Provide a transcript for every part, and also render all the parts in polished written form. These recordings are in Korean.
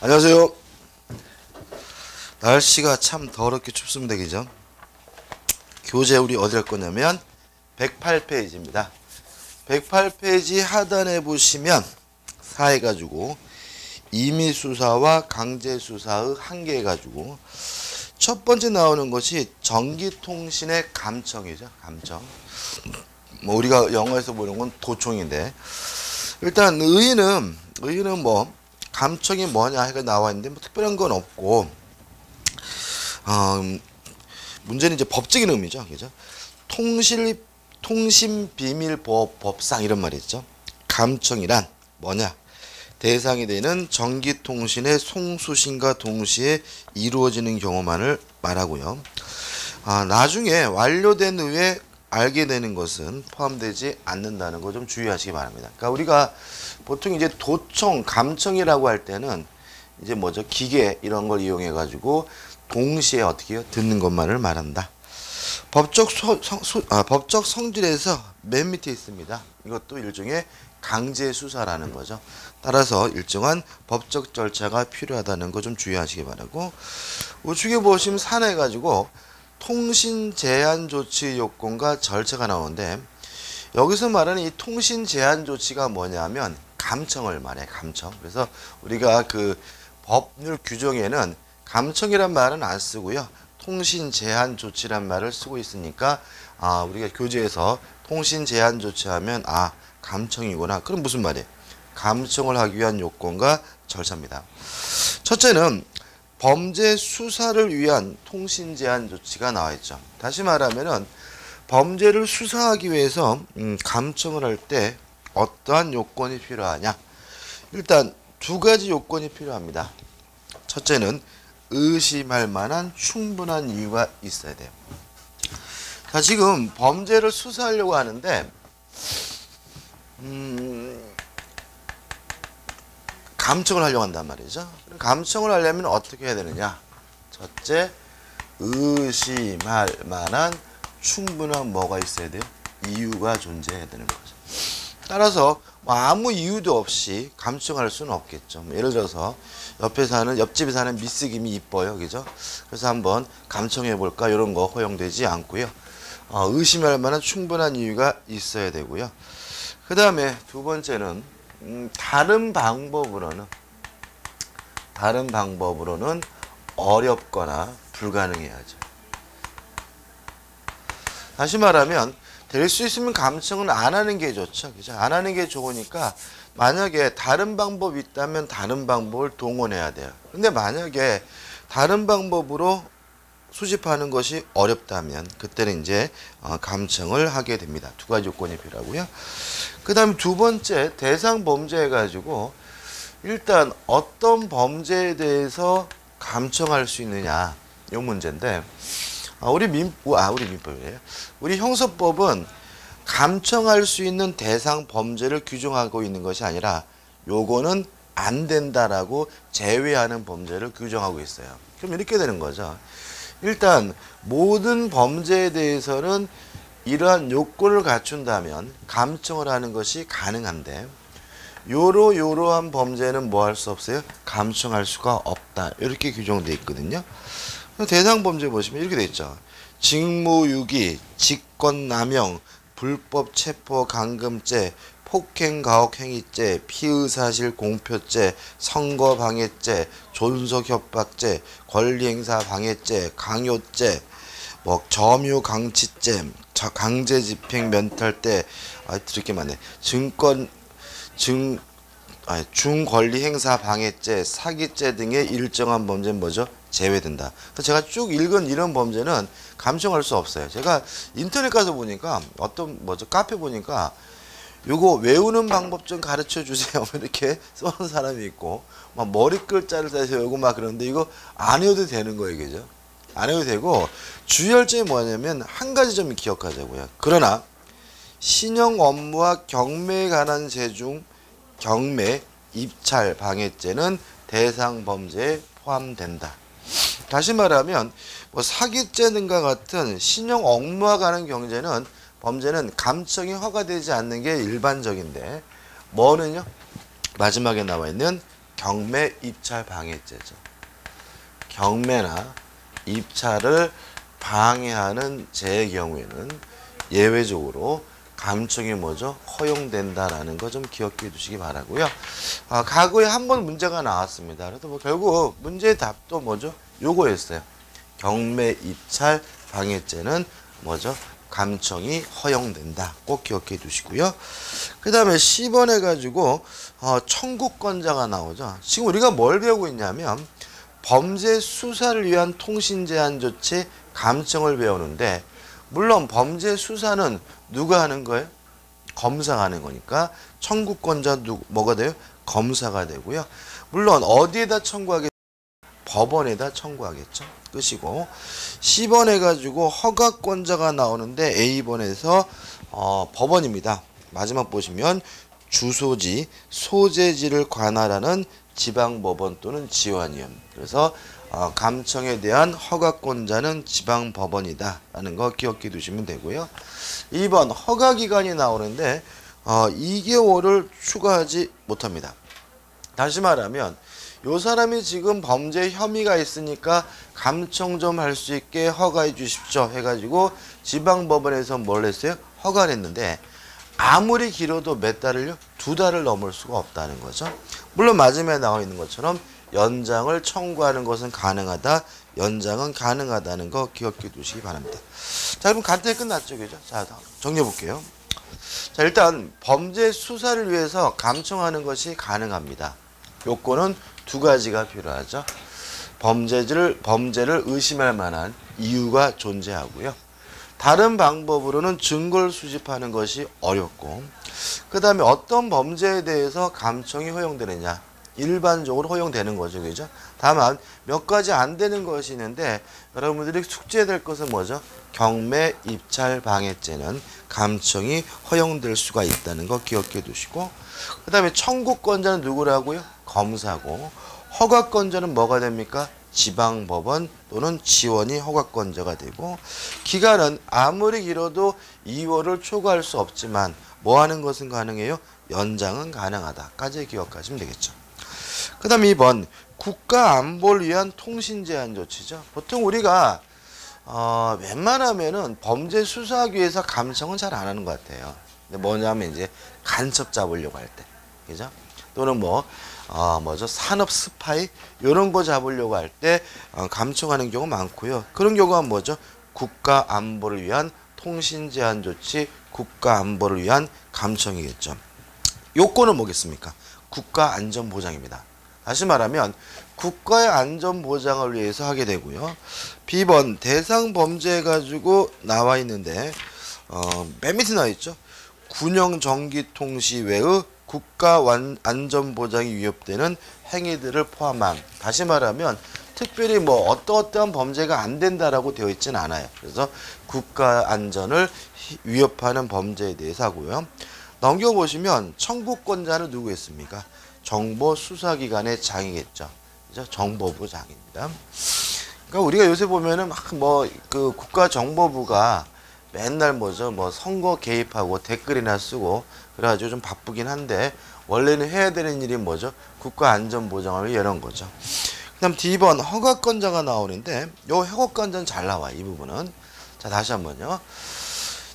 안녕하세요. 날씨가 참 더럽게 춥습니다. 그죠? 교재 우리 어디 할 거냐면 108페이지입니다. 108페이지 하단에 보시면 4 해가지고 임의수사와 강제수사의 한계 해가지고 첫 번째 나오는 것이 전기통신의 감청이죠. 감청. 뭐 우리가 영어에서 보는 건 도청인데, 일단 의의는 뭐 감청이 뭐냐 해가 나와 있는데 뭐 특별한 건 없고, 문제는 이제 법적인 의미죠. 그죠? 통신비밀보호법상 이런 말이 있죠. 감청이란 뭐냐? 대상이 되는 전기통신의 송수신과 동시에 이루어지는 경우만을 말하고요. 나중에 완료된 후에 알게 되는 것은 포함되지 않는다는 거 좀 주의하시기 바랍니다. 그러니까 우리가 보통 이제 도청, 감청이라고 할 때는 이제 뭐죠? 기계 이런 걸 이용해 가지고 동시에 어떻게 해요? 듣는 것만을 말한다. 법적 성질에서 맨 밑에 있습니다. 이것도 일종의 강제 수사라는 거죠. 따라서 일정한 법적 절차가 필요하다는 거 좀 주의하시기 바라고, 우측에 보시면 산해 가지고 통신 제한 조치 요건과 절차가 나오는데, 여기서 말하는 이 통신 제한 조치가 뭐냐면 감청을 말해. 감청. 그래서 우리가 그 법률 규정에는 감청이란 말은 안 쓰고요, 통신 제한 조치란 말을 쓰고 있으니까 우리가 교재에서 통신 제한 조치하면 감청이구나. 그럼 무슨 말이에요? 감청을 하기 위한 요건과 절차입니다. 첫째는 범죄 수사를 위한 통신 제한 조치가 나와 있죠. 다시 말하면은 범죄를 수사하기 위해서 감청을 할 때 어떠한 요건이 필요하냐? 일단 두 가지 요건이 필요합니다. 첫째는 의심할 만한 충분한 이유가 있어야 돼요. 자, 지금 범죄를 수사하려고 하는데 감청을 하려고 한단 말이죠. 감청을 하려면 어떻게 해야 되느냐? 첫째, 의심할 만한 충분한 뭐가 있어야 돼요? 이유가 존재해야 되는 거죠. 따라서 아무 이유도 없이 감청할 수는 없겠죠. 예를 들어서 옆집에 사는 미스 김이 이뻐요. 그죠? 그래서 한번 감청해 볼까? 이런 거 허용되지 않고요. 의심할 만한 충분한 이유가 있어야 되고요. 그 다음에 두 번째는 다른 방법으로는 어렵거나 불가능해야죠. 다시 말하면 될 수 있으면 감청은 안 하는 게 좋죠. 그죠? 안 하는 게 좋으니까 만약에 다른 방법이 있다면 다른 방법을 동원해야 돼요. 근데 만약에 다른 방법으로 수집하는 것이 어렵다면 그때는 이제 감청을 하게 됩니다. 두 가지 요건이 필요하고요. 그 다음에 두 번째, 대상 범죄 해가지고 일단 어떤 범죄에 대해서 감청할 수 있느냐, 이 문제인데, 우리 민법이에요. 우리 형사법은 감청할 수 있는 대상 범죄를 규정하고 있는 것이 아니라 요거는 안 된다라고 제외하는 범죄를 규정하고 있어요. 그럼 이렇게 되는 거죠. 일단 모든 범죄에 대해서는 이러한 요건을 갖춘다면 감청을 하는 것이 가능한데, 요러한 범죄는 뭐 할 수 없어요? 감청할 수가 없다. 이렇게 규정되어 있거든요. 대상 범죄 보시면 이렇게 돼 있죠. 직무유기, 직권남용, 불법 체포 감금죄, 폭행가혹행위죄, 피의사실 공표죄, 선거방해죄, 존속협박죄, 권리행사방해죄, 강요죄, 점유강치죄, 강제집행면탈죄, 이렇게 많네. 중권리행사방해죄, 사기죄 등의 일정한 범죄는 뭐죠? 제외된다. 제가 쭉 읽은 이런 범죄는 감청할 수 없어요. 제가 인터넷 가서 보니까 카페 보니까 요거 외우는 방법 좀 가르쳐 주세요. 이렇게 써놓은 사람이 있고, 막 머리 글자를 써서 외우고 막 그러는데 이거 안 외워도 되는 거예요. 그죠? 안 해도 되고, 주의할 점이 뭐냐면 한 가지 좀 기억하자고요. 그러나 신용 업무와 경매에 관한 재중, 경매, 입찰, 방해죄는 대상 범죄에 포함된다. 다시 말하면 사기죄 등과 같은 신용 업무와 관한 범죄는 감청이 허가되지 않는 게 일반적인데, 뭐는요? 마지막에 나와 있는 경매 입찰 방해죄죠. 경매나 입찰을 방해하는 죄의 경우에는 예외적으로 감청이 뭐죠? 허용된다라는 거 좀 기억해 두시기 바라고요. 과거에 한 번 문제가 나왔습니다. 그래서 뭐 결국 문제의 답도 뭐죠? 요거였어요. 경매 입찰 방해죄는 뭐죠? 감청이 허용된다. 꼭 기억해 두시고요. 그 다음에 10번 해가지고 청구권자가 나오죠. 지금 우리가 뭘 배우고 있냐면 범죄 수사를 위한 통신 제한 조치 감청을 배우는데, 물론 범죄 수사는 누가 하는 거예요? 검사가 하는 거니까 청구권자 뭐가 돼요? 검사가 되고요. 물론 어디에다 청구하겠죠? 법원에다 청구하겠죠. 끝이고, C번 해가지고 허가권자가 나오는데 A번에서 법원입니다. 마지막 보시면 주소지, 소재지를 관할하는 지방법원 또는 지원위원. 그래서 감청에 대한 허가권자는 지방법원이다 라는 거 기억해 두시면 되고요. 2번 허가기간이 나오는데 2개월을 추가하지 못합니다. 다시 말하면 요 사람이 지금 범죄 혐의가 있으니까 감청 좀 할 수 있게 허가해 주십시오 해가지고 지방법원에서 뭘 했어요? 허가를 했는데 아무리 길어도 몇 달을요? 2달을 넘을 수가 없다는 거죠. 물론 마지막에 나와 있는 것처럼 연장을 청구하는 것은 가능하다, 연장은 가능하다는 거 기억해 두시기 바랍니다. 자, 그럼 간단히 끝났죠, 그죠? 자, 정리해 볼게요. 자, 일단 범죄 수사를 위해서 감청하는 것이 가능합니다. 요건은 2가지가 필요하죠. 범죄를 의심할 만한 이유가 존재하고요. 다른 방법으로는 증거를 수집하는 것이 어렵고, 그 다음에 어떤 범죄에 대해서 감청이 허용되느냐, 일반적으로 허용되는 거죠, 그죠? 다만 몇 가지 안 되는 것이 있는데 여러분들이 숙지해야 것은 뭐죠? 경매 입찰 방해죄는 감청이 허용될 수가 있다는 거 기억해 두시고, 그 다음에 청구권자는 누구라고요? 검사고, 허가권자는 뭐가 됩니까? 지방법원 또는 지원이 허가권자가 되고, 기간은 아무리 길어도 2월을 초과할 수 없지만 뭐 하는 것은 가능해요? 연장은 가능하다까지 기억하시면 되겠죠. 그 다음 2번 국가 안보를 위한 통신 제한 조치죠. 보통 우리가 웬만하면은 범죄 수사하기 위해서 감청은 잘 안 하는 것 같아요. 근데 뭐냐면 이제 간첩 잡으려고 할 때, 그죠? 또는 뭐죠? 산업 스파이 이런 거 잡으려고 할 때 감청하는 경우 많고요. 그런 경우가 뭐죠? 국가 안보를 위한 통신 제한 조치, 국가 안보를 위한 감청이겠죠. 요건은 뭐겠습니까? 국가 안전 보장입니다. 다시 말하면 국가의 안전 보장을 위해서 하게 되고요. B번 대상 범죄 가지고 나와 있는데 맨 밑에 나와 있죠. 군용 전기 통시 외의 국가 안전 보장이 위협되는 행위들을 포함한, 다시 말하면 특별히 뭐 어떠한 범죄가 안 된다라고 되어 있진 않아요. 그래서 국가 안전을 위협하는 범죄에 대해서 하고요. 넘겨보시면 청구권자는 누구였습니까? 정보수사기관의 장이겠죠. 그죠? 정보부 장입니다. 그러니까 우리가 요새 보면은 막 그 국가정보부가 맨날 뭐죠? 뭐 선거 개입하고 댓글이나 쓰고 그래가지고 좀 바쁘긴 한데, 원래는 해야 되는 일이 뭐죠? 국가안전보장을 위해 이런 거죠. 그 다음 D번 허가권자가 나오는데 요 허가권자는 잘 나와요. 이 부분은. 자, 다시 한번요.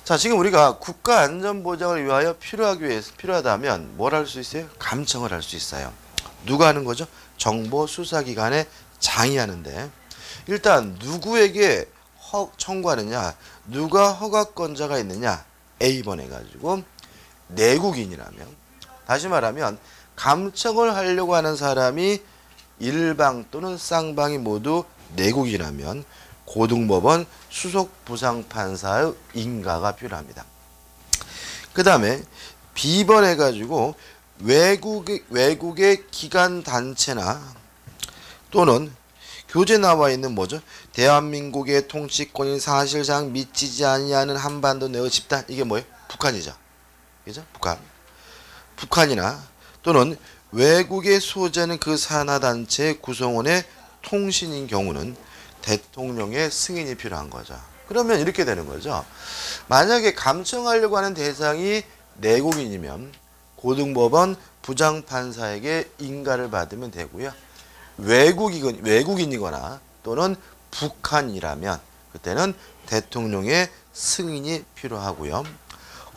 자, 지금 우리가 국가안전보장을 위하여 필요하다면 뭘 할 수 있어요? 감청을 할 수 있어요. 누가 하는 거죠? 정보수사기관의 장이 하는데, 일단 누구에게 청구하느냐, 누가 허가권자가 있느냐, A번 해가지고 내국인이라면, 다시 말하면 감청을 하려고 하는 사람이 일방 또는 쌍방이 모두 내국이라면 고등법원 수석부장판사의 인가가 필요합니다. 그 다음에 B번 해가지고 외국의 기관단체나 또는 교재 나와 있는 뭐죠? 대한민국의 통치권이 사실상 미치지 아니하는 한반도 내의 집단, 이게 뭐예요? 북한이죠. 그죠? 북한이나 또는 외국의 소재는 그 산하단체의 구성원의 통신인 경우는 대통령의 승인이 필요한 거죠. 그러면 이렇게 되는 거죠. 만약에 감청하려고 하는 대상이 내국인이면 고등법원 부장판사에게 인가를 받으면 되고요. 외국인이거나 또는 북한이라면 그때는 대통령의 승인이 필요하고요.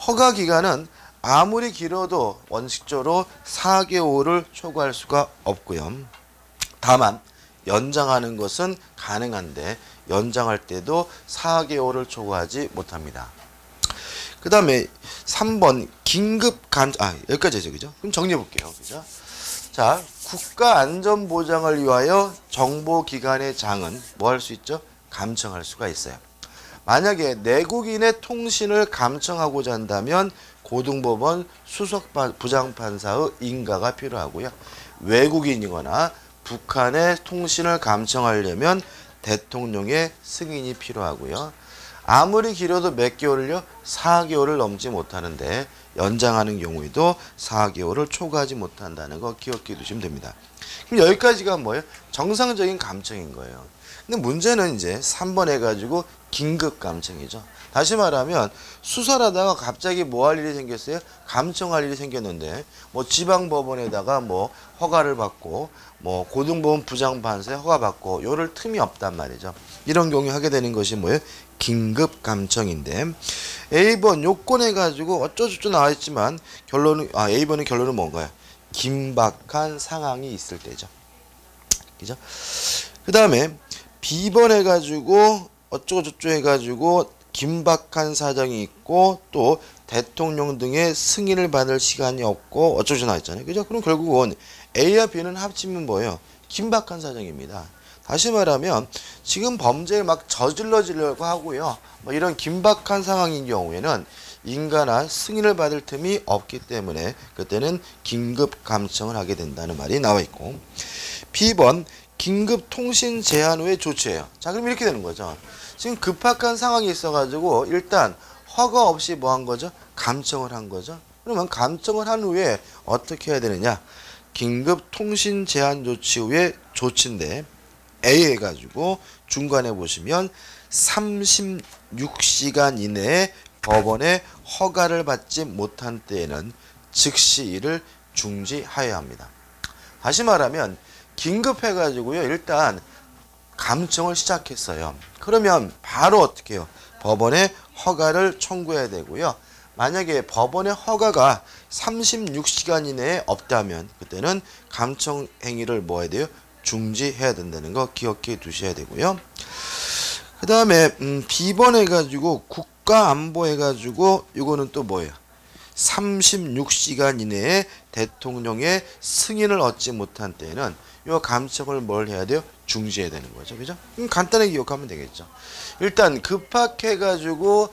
허가 기간은 아무리 길어도 원칙적으로 4개월을 초과할 수가 없고요. 다만 연장하는 것은 가능한데 연장할 때도 4개월을 초과하지 못합니다. 그 다음에 3번 여기까지죠. 그죠? 그럼 정리해 볼게요. 그죠? 자, 국가 안전 보장을 위하여 정보기관의 장은 뭐 할 수 있죠? 감청할 수가 있어요. 만약에 내국인의 통신을 감청하고자 한다면 고등법원 수석 부장판사의 인가가 필요하고요. 외국인이거나 북한의 통신을 감청하려면 대통령의 승인이 필요하고요. 아무리 길어도 몇 개월을요? 4개월을 넘지 못하는데 연장하는 경우에도 4개월을 초과하지 못한다는 거 기억해 두시면 됩니다. 그럼 여기까지가 뭐예요? 정상적인 감청인 거예요. 근데 문제는 이제 3번 해가지고 긴급 감청이죠. 다시 말하면 수사를 하다가 갑자기 뭐 할 일이 생겼어요? 감청할 일이 생겼는데 뭐 지방법원에다가 뭐 허가를 받고 뭐 고등법원 부장판사에 허가 받고 요럴 틈이 없단 말이죠. 이런 경우에 하게 되는 것이 뭐예요? 긴급 감청인데 A번 요건해 가지고 어쩌고저쩌고 나와있지만 결론은 A번의 결론은 뭔가요? 긴박한 상황이 있을 때죠. 그죠? 그 다음에 B번 해가지고 어쩌고저쩌고 해가지고 긴박한 사정이 있고 또 대통령 등의 승인을 받을 시간이 없고 어쩌고저쩌고 나왔잖아요. 그죠? 그럼 결국은 A와 B는 합치면 뭐예요? 긴박한 사정입니다. 다시 말하면 지금 범죄를 막 저질러지려고 하고요. 뭐 이런 긴박한 상황인 경우에는 인가나 승인을 받을 틈이 없기 때문에 그때는 긴급 감청을 하게 된다는 말이 나와 있고 B번 긴급 통신 제한 후의 조치예요. 자, 그럼 이렇게 되는 거죠. 지금 급박한 상황이 있어가지고 일단 허가 없이 뭐 한 거죠? 감청을 한 거죠. 그러면 감청을 한 후에 어떻게 해야 되느냐? 긴급 통신 제한 조치 후의 조치인데 A 해가지고 중간에 보시면 36시간 이내에 법원의 허가를 받지 못한 때에는 즉시 이를 중지하여야 합니다. 다시 말하면 긴급해가지고요. 일단 감청을 시작했어요. 그러면 바로 어떻게 해요? 법원의 허가를 청구해야 되고요. 만약에 법원의 허가가 36시간 이내에 없다면 그때는 감청 행위를 뭐 해야 돼요? 중지해야 된다는 거 기억해 두셔야 되고요. 그 다음에 B번 해가지고 국가안보 해가지고 이거는 또 뭐예요? 36시간 이내에 대통령의 승인을 얻지 못한 때에는 이 감청을 뭘 해야 돼요? 중지해야 되는 거죠. 그죠? 간단하게 기억하면 되겠죠. 일단 급박해가지고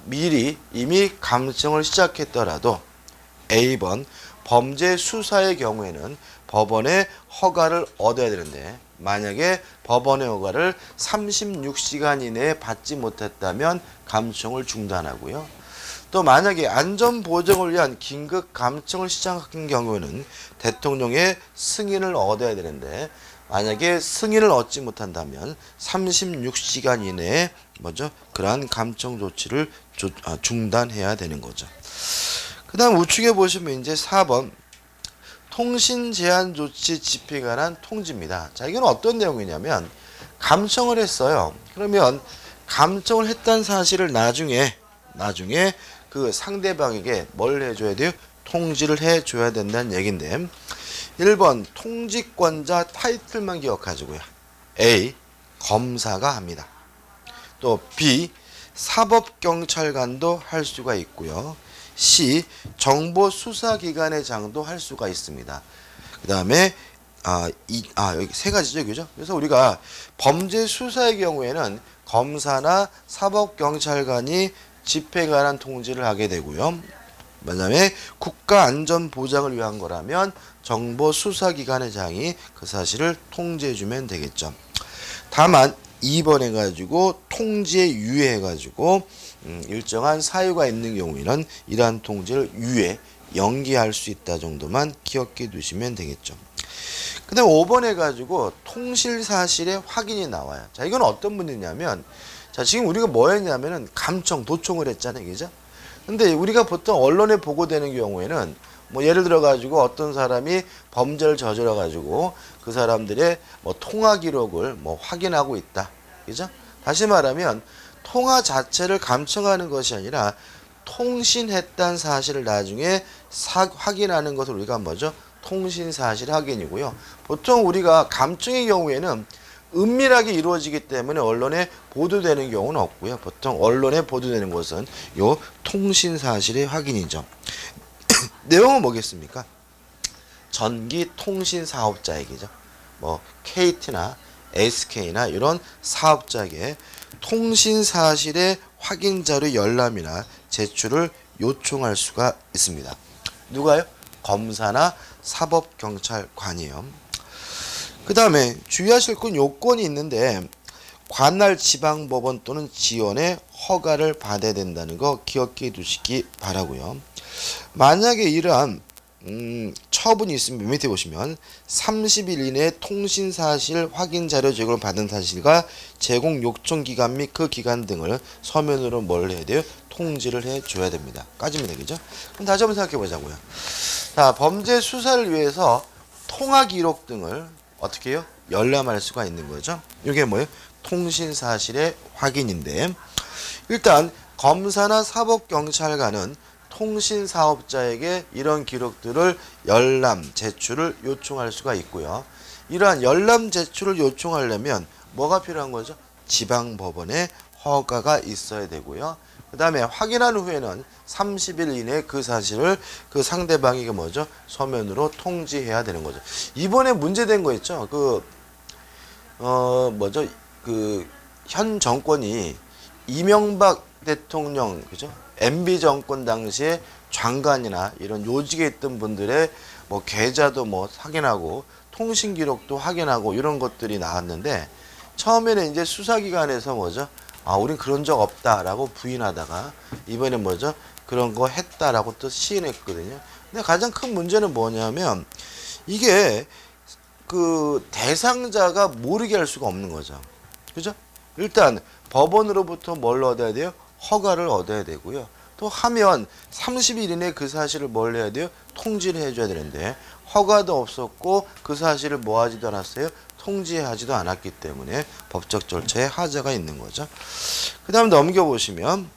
미리 이미 감청을 시작했더라도 A번 범죄 수사의 경우에는 법원의 허가를 얻어야 되는데 만약에 법원의 허가를 36시간 이내에 받지 못했다면 감청을 중단하고요. 또 만약에 안전보정을 위한 긴급 감청을 시작한 경우에는 대통령의 승인을 얻어야 되는데 만약에 승인을 얻지 못한다면 36시간 이내에 그러한 감청 조치를 중단해야 되는 거죠. 그 다음 우측에 보시면 이제 4번 통신 제한 조치 집행에 관한 통지입니다. 자, 이건 어떤 내용이냐면 감청을 했어요. 그러면 감청을 했다는 사실을 나중에 그 상대방에게 뭘 해줘야 돼요? 통지를 해줘야 된다는 얘긴데 1번 통지권자 타이틀만 기억하시고요. A. 검사가 합니다. 또 B. 사법경찰관도 할 수가 있고요. C. 정보수사기관의 장도 할 수가 있습니다. 그 다음에 여기 세 가지죠. 그죠? 그래서 우리가 범죄 수사의 경우에는 검사나 사법경찰관이 집행에 관한 통지를 하게 되고요. 그다음에 국가안전보장을 위한 거라면 정보수사기관의 장이 그 사실을 통지해주면 되겠죠. 다만 2번 해가지고 통지에 유예해가지고 일정한 사유가 있는 경우에는 이러한 통지를 연기할 수 있다 정도만 기억해 두시면 되겠죠. 그 다음에 5번 해가지고 통실 사실의 확인이 나와요. 자, 이건 어떤 문제냐면 자, 지금 우리가 뭐 했냐면은 감청, 도청을 했잖아요. 그죠? 근데 우리가 보통 언론에 보고되는 경우에는 뭐 예를 들어 가지고 어떤 사람이 범죄를 저질러 가지고 그 사람들의 뭐 통화 기록을 뭐 확인하고 있다. 그죠? 다시 말하면 통화 자체를 감청하는 것이 아니라 통신했다는 사실을 나중에 확인하는 것을 우리가 뭐죠? 통신 사실 확인이고요. 보통 우리가 감청의 경우에는 은밀하게 이루어지기 때문에 언론에 보도되는 경우는 없고요. 보통 언론에 보도되는 것은 요 통신 사실의 확인이죠. 내용은 뭐겠습니까? 전기 통신 사업자 얘기죠. 뭐 KT나 SK나 이런 사업자에게 통신 사실의 확인 자료 열람이나 제출을 요청할 수가 있습니다. 누가요? 검사나 사법경찰관이요. 그 다음에 주의하실 건 요건이 있는데 관할 지방법원 또는 지원의 허가를 받아야 된다는 거 기억해 두시기 바라고요. 만약에 이러한 처분이 있으면 밑에 보시면 30일 이내에 통신사실 확인 자료 제공을 받은 사실과 제공 요청 기간 및 그 기간 등을 서면으로 뭘 해야 돼요? 통지를 해줘야 됩니다. 까지면 되겠죠? 그럼 다시 한번 생각해 보자고요. 자, 범죄 수사를 위해서 통화 기록 등을 어떻게 해요? 열람할 수가 있는 거죠. 이게 뭐예요? 통신사실의 확인인데 일단 검사나 사법경찰관은 통신사업자에게 이런 기록들을 열람, 제출을 요청할 수가 있고요. 이러한 열람, 제출을 요청하려면 뭐가 필요한 거죠? 지방법원의 허가가 있어야 되고요. 그 다음에 확인한 후에는 30일 이내에 그 사실을 그 상대방에게 뭐죠? 서면으로 통지해야 되는 거죠. 이번에 문제된 거 있죠? 현 정권이 이명박 대통령, 그죠? MB 정권 당시에 장관이나 이런 요직에 있던 분들의 뭐 계좌도 뭐 확인하고 통신 기록도 확인하고 이런 것들이 나왔는데 처음에는 이제 수사기관에서 뭐죠? 아, 우린 그런 적 없다라고 부인하다가 이번에 뭐죠? 그런 거 했다라고 또 시인했거든요. 근데 가장 큰 문제는 뭐냐면 이게 그 대상자가 모르게 할 수가 없는 거죠. 그죠? 일단 법원으로부터 뭘 얻어야 돼요? 허가를 얻어야 되고요. 또 하면 30일 이내에 그 사실을 뭘 해야 돼요? 통지를 해줘야 되는데 허가도 없었고 그 사실을 뭐 하지도 않았어요? 통지하지도 않았기 때문에 법적 절차에 하자가 있는 거죠. 그 다음 넘겨보시면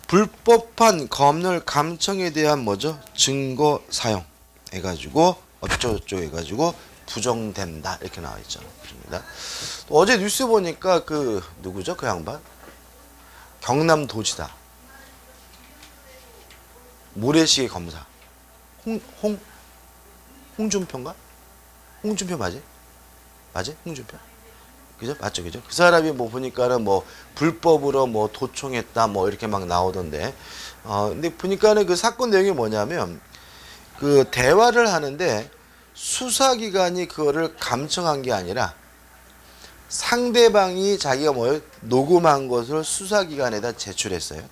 불법한 검열 감청에 대한 뭐죠? 증거 사용 해가지고 어쩌고저쩌고 해가지고 부정된다 이렇게 나와 있죠. 또 어제 뉴스 보니까 그 누구죠? 그 양반? 경남도지사 모래시계 검사 홍준표인가? 홍준표 맞지? 홍준표? 그죠? 맞죠? 그죠? 그 사람이 뭐 보니까는 뭐 불법으로 뭐 도청했다 뭐 이렇게 막 나오던데 근데 보니까는 그 사건 내용이 뭐냐면 그 대화를 하는데 수사기관이 그거를 감청한 게 아니라 상대방이 자기가 뭘 녹음한 것을 수사기관에다 제출했어요.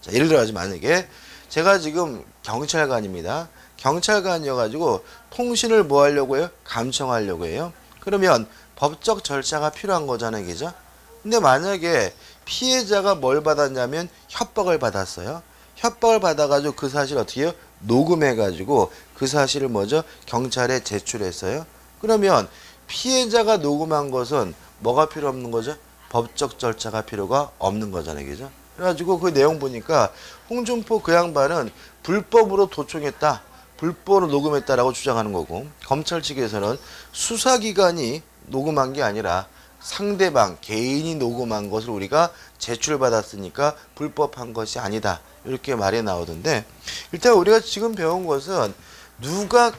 자, 예를 들어 만약에 제가 지금 경찰관입니다. 경찰관이어가지고 통신을 뭐 하려고 해요? 감청하려고 해요. 그러면 법적 절차가 필요한 거잖아요. 그죠? 근데 만약에 피해자가 뭘 받았냐면 협박을 받았어요. 협박을 받아가지고 그 사실 어떻게 해요? 녹음해가지고 그 사실을 뭐죠? 경찰에 제출했어요. 그러면 피해자가 녹음한 것은 뭐가 필요 없는 거죠? 법적 절차가 필요가 없는 거잖아요. 그죠? 그래가지고 그 내용 보니까 홍준표 그 양반은 불법으로 도청했다. 불법으로 녹음했다라고 주장하는 거고 검찰 측에서는 수사기관이 녹음한 게 아니라 상대방 개인이 녹음한 것을 우리가 제출받았으니까 불법한 것이 아니다. 이렇게 말이 나오던데 일단 우리가 지금 배운 것은 누가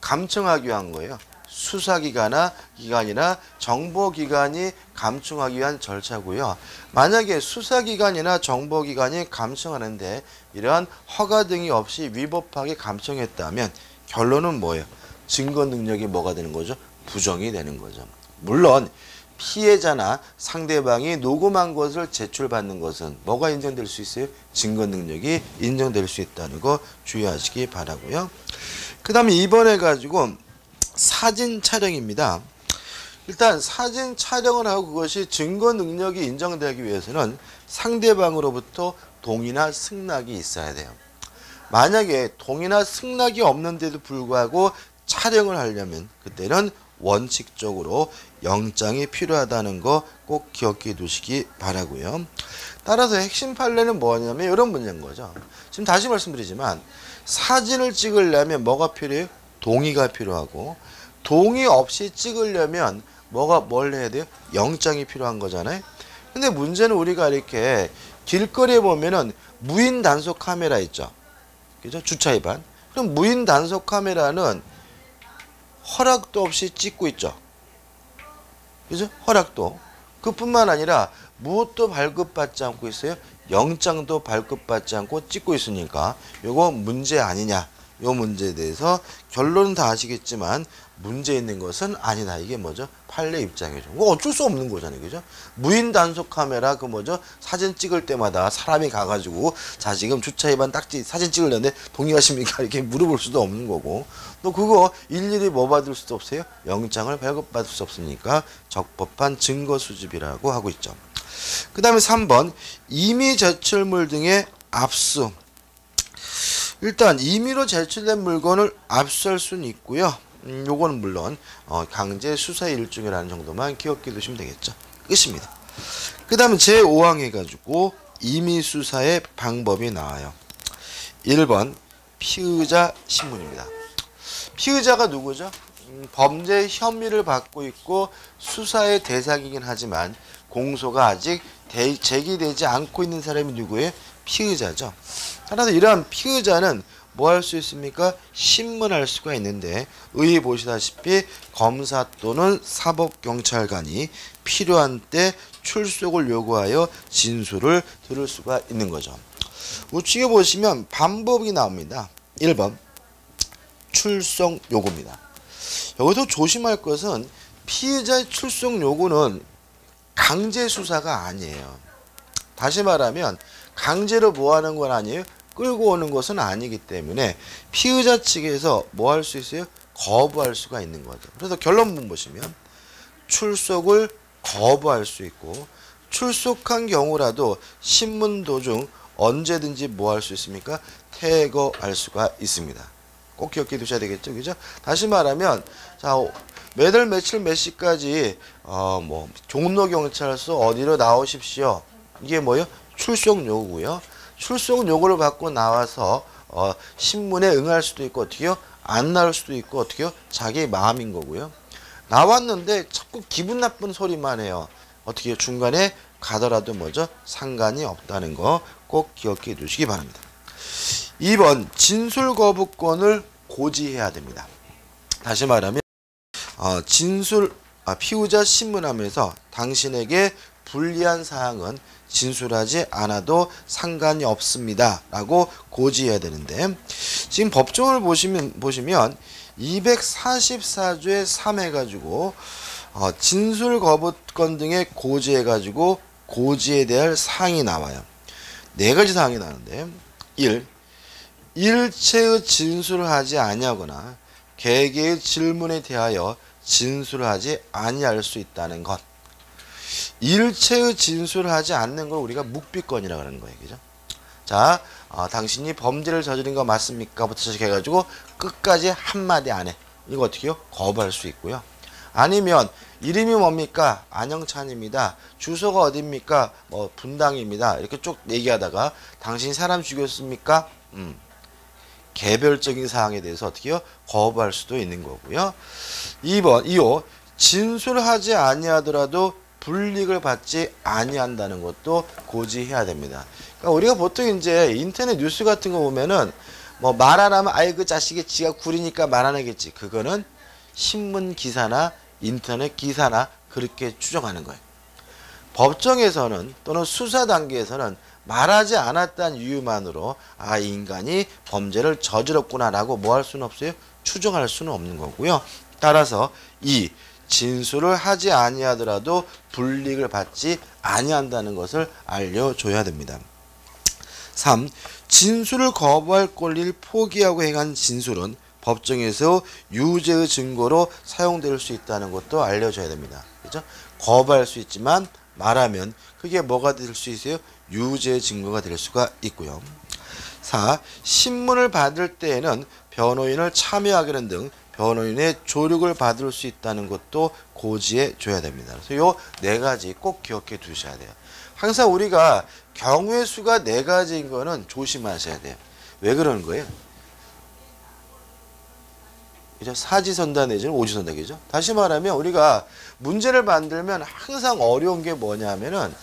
감청하기 위한 거예요. 수사기관이나 정보기관이 감청하기 위한 절차고요. 만약에 수사기관이나 정보기관이 감청하는데 이러한 허가 등이 없이 위법하게 감청했다면 결론은 뭐예요? 증거 능력이 뭐가 되는 거죠? 부정이 되는 거죠. 물론 피해자나 상대방이 녹음한 것을 제출받는 것은 뭐가 인정될 수 있어요? 증거 능력이 인정될 수 있다는 거 주의하시기 바라고요. 그 다음에 이번에 가지고 사진 촬영입니다. 일단 사진 촬영을 하고 그것이 증거 능력이 인정되기 위해서는 상대방으로부터 동의나 승낙이 있어야 돼요. 만약에 동의나 승낙이 없는데도 불구하고 촬영을 하려면 그때는 원칙적으로 영장이 필요하다는 거 꼭 기억해 두시기 바라고요. 따라서 핵심 판례는 뭐냐면 이런 문제인 거죠. 지금 다시 말씀드리지만 사진을 찍으려면 뭐가 필요해요? 동의가 필요하고, 동의 없이 찍으려면 뭘 해야 돼요? 영장이 필요한 거잖아요. 근데 문제는 우리가 이렇게 길거리에 보면은 무인 단속 카메라 있죠. 그죠? 주차 위반. 그럼 무인 단속 카메라는 허락도 없이 찍고 있죠. 그죠? 허락도. 그뿐만 아니라 무엇도 발급받지 않고 있어요. 영장도 발급받지 않고 찍고 있으니까 요거 문제 아니냐. 요 문제에 대해서 결론은 다 아시겠지만 문제 있는 것은 아니다. 이게 뭐죠? 판례 입장이죠. 뭐 어쩔 수 없는 거잖아요. 그죠? 무인 단속 카메라 사진 찍을 때마다 사람이 가가지고 자 지금 주차 위반 딱지 사진 찍으려는데 동의하십니까? 이렇게 물어볼 수도 없는 거고, 또 그거 일일이 받을 수도 없어요. 영장을 발급받을 수 없으니까 적법한 증거 수집이라고 하고 있죠. 그 다음에 3번 임의 제출물 등의 압수. 일단 임의로 제출된 물건을 압수할 수는 있고요. 요거는 물론 강제 수사의 일종이라는 정도만 기억해 두시면 되겠죠. 끝입니다. 그 다음에 제5항 해가지고 임의 수사의 방법이 나와요. 1번 피의자 신문입니다. 피의자가 누구죠? 범죄 혐의를 받고 있고 수사의 대상이긴 하지만 공소가 아직 제기되지 않고 있는 사람이 누구예요? 피의자죠. 따라서 이러한 피의자는 뭐 할 수 있습니까? 신문할 수가 있는데 의의 보시다시피 검사 또는 사법경찰관이 필요한 때 출석을 요구하여 진술을 들을 수가 있는 거죠. 우측에 보시면 방법이 나옵니다. 1번 출석 요구입니다. 여기서 조심할 것은 피의자의 출석 요구는 강제 수사가 아니에요. 다시 말하면 강제로 뭐 하는 건 아니에요? 끌고 오는 것은 아니기 때문에 피의자 측에서 뭐 할 수 있어요? 거부할 수가 있는 거죠. 그래서 결론문 보시면 출석을 거부할 수 있고, 출석한 경우라도 신문 도중 언제든지 뭐 할 수 있습니까? 퇴거할 수가 있습니다. 꼭 기억해 두셔야 되겠죠. 그죠? 다시 말하면 자 매달 며칠 몇 시까지 종로경찰서 어디로 나오십시오. 이게 뭐예요? 출석 요구고요. 출석 요구를 받고 나와서 신문에 응할 수도 있고 어떻게요? 안 나올 수도 있고 어떻게요? 자기 마음인 거고요. 나왔는데 자꾸 기분 나쁜 소리만 해요. 어떻게 중간에 가더라도 뭐죠? 상관이 없다는 거 꼭 기억해 두시기 바랍니다. 2번 진술 거부권을 고지해야 됩니다. 다시 말하면 피의자 신문하면서 당신에게 불리한 사항은 진술하지 않아도 상관이 없습니다 라고 고지해야 되는데, 지금 법정을 보시면 244조의 3 해가지고 진술 거부권 등에 고지해가지고 고지에 대한 사항이 나와요. 4가지 사항이 나오는데 1. 일체의 진술을 하지 아니하거나 개개의 질문에 대하여 진술을 하지 아니할 수 있다는 것. 일체의 진술을 하지 않는 걸 우리가 묵비권이라고 하는 거예요. 그죠? 자, 당신이 범죄를 저지른 거 맞습니까? 부터 시작해가지고 끝까지 한마디 안 해. 이거 어떻게 해요? 거부할 수 있고요. 아니면 이름이 뭡니까? 안영찬입니다. 주소가 어디입니까? 분당입니다. 이렇게 쭉 얘기하다가 당신이 사람 죽였습니까? 개별적인 사항에 대해서 어떻게 해요? 거부할 수도 있는 거고요. 2호 진술하지 아니하더라도 불이익을 받지 아니한다는 것도 고지해야 됩니다. 그러니까 우리가 보통 이제 인터넷 뉴스 같은 거 보면은 말 안 하면 아이 그 자식이 지가 구리니까 말 안 하겠지. 그거는 신문 기사나 인터넷 기사나 그렇게 추정하는 거예요. 법정에서는 또는 수사 단계에서는 말하지 않았다는 이유만으로 이 인간이 범죄를 저질렀구나라고 뭐 할 수는 없어요? 추정할 수는 없는 거고요. 따라서 진술을 하지 아니하더라도 불이익을 받지 아니한다는 것을 알려줘야 됩니다. 3. 진술을 거부할 권리를 포기하고 행한 진술은 법정에서 유죄의 증거로 사용될 수 있다는 것도 알려줘야 됩니다. 그죠? 거부할 수 있지만 말하면 그게 뭐가 될 수 있어요? 유죄의 증거가 될 수가 있고요. 4. 신문을 받을 때에는 변호인을 참여하게 하는 등 변호인의 조력을 받을 수 있다는 것도 고지해 줘야 됩니다. 그래서 요 네 가지 꼭 기억해 두셔야 돼요. 항상 우리가 경우의 수가 네 가지인 거는 조심하셔야 돼요. 왜 그러는 거예요? 그죠? 사지선다 내지는 오지선다겠죠? 다시 말하면 우리가 문제를 만들면 항상 어려운 게 뭐냐면은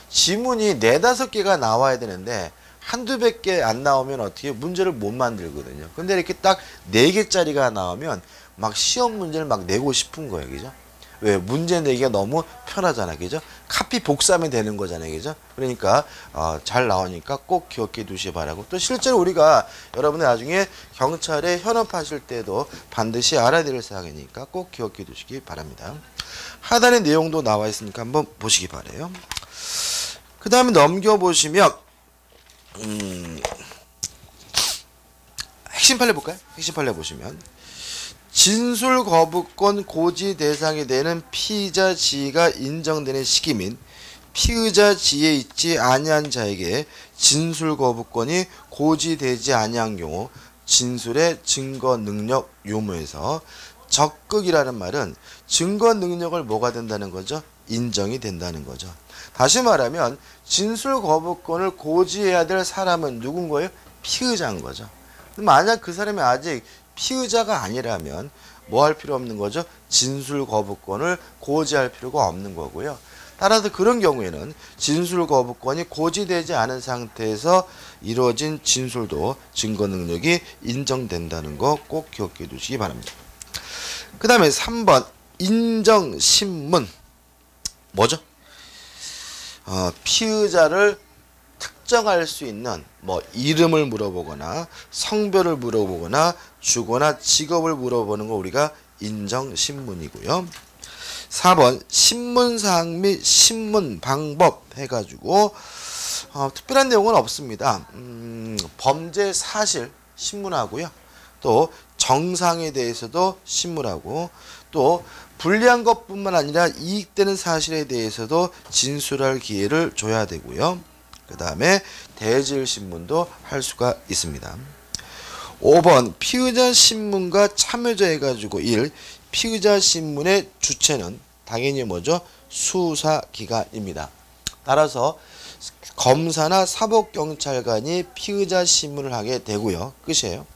지문이 4-5개가 나와야 되는데 한두 백 개 안 나오면 어떻게 문제를 못 만들거든요. 근데 이렇게 딱 4개짜리가 나오면 막 시험 문제를 막 내고 싶은 거예요. 그죠? 왜? 문제 내기가 너무 편하잖아. 그죠? 카피 복사하면 되는 거잖아요. 그죠? 그러니까 잘 나오니까 꼭 기억해 두시기 바라고. 또 실제로 우리가 여러분들 나중에 경찰에 현업하실 때도 반드시 알아야 될 사항이니까 꼭 기억해 두시기 바랍니다. 하단의 내용도 나와 있으니까 한번 보시기 바라요. 그 다음에 넘겨보시면 핵심 판례 볼까요? 핵심 판례 보시면 진술 거부권 고지 대상이 되는 피의자 지위가 인정되는 시기 및 피의자 지위에 있지 아니한 자에게 진술 거부권이 고지되지 아니한 경우 진술의 증거 능력 유무에서 적극이라는 말은 증거 능력을 뭐가 된다는 거죠? 인정이 된다는 거죠. 다시 말하면 진술 거부권을 고지해야 될 사람은 누군 거예요? 피의자인 거죠. 만약 그 사람이 아직 피의자가 아니라면 뭐 할 필요 없는 거죠? 진술 거부권을 고지할 필요가 없는 거고요. 따라서 그런 경우에는 진술 거부권이 고지되지 않은 상태에서 이루어진 진술도 증거 능력이 인정된다는 거 꼭 기억해 두시기 바랍니다. 그 다음에 3번 인정신문 뭐죠? 피의자를 특정할 수 있는 뭐 이름을 물어보거나 성별을 물어보거나 주거나 직업을 물어보는 거 우리가 인정신문이고요. 4번 신문사항 및 신문 방법 해가지고 특별한 내용은 없습니다. 범죄 사실 신문하고요. 또 정상에 대해서도 신문하고 또 불리한 것뿐만 아니라 이익되는 사실에 대해서도 진술할 기회를 줘야 되고요. 그 다음에 대질신문도 할 수가 있습니다. 5번 피의자 신문과 참여자 해가지고 1. 피의자 신문의 주체는 당연히 뭐죠? 수사기관입니다. 따라서 검사나 사법경찰관이 피의자 신문을 하게 되고요. 끝이에요.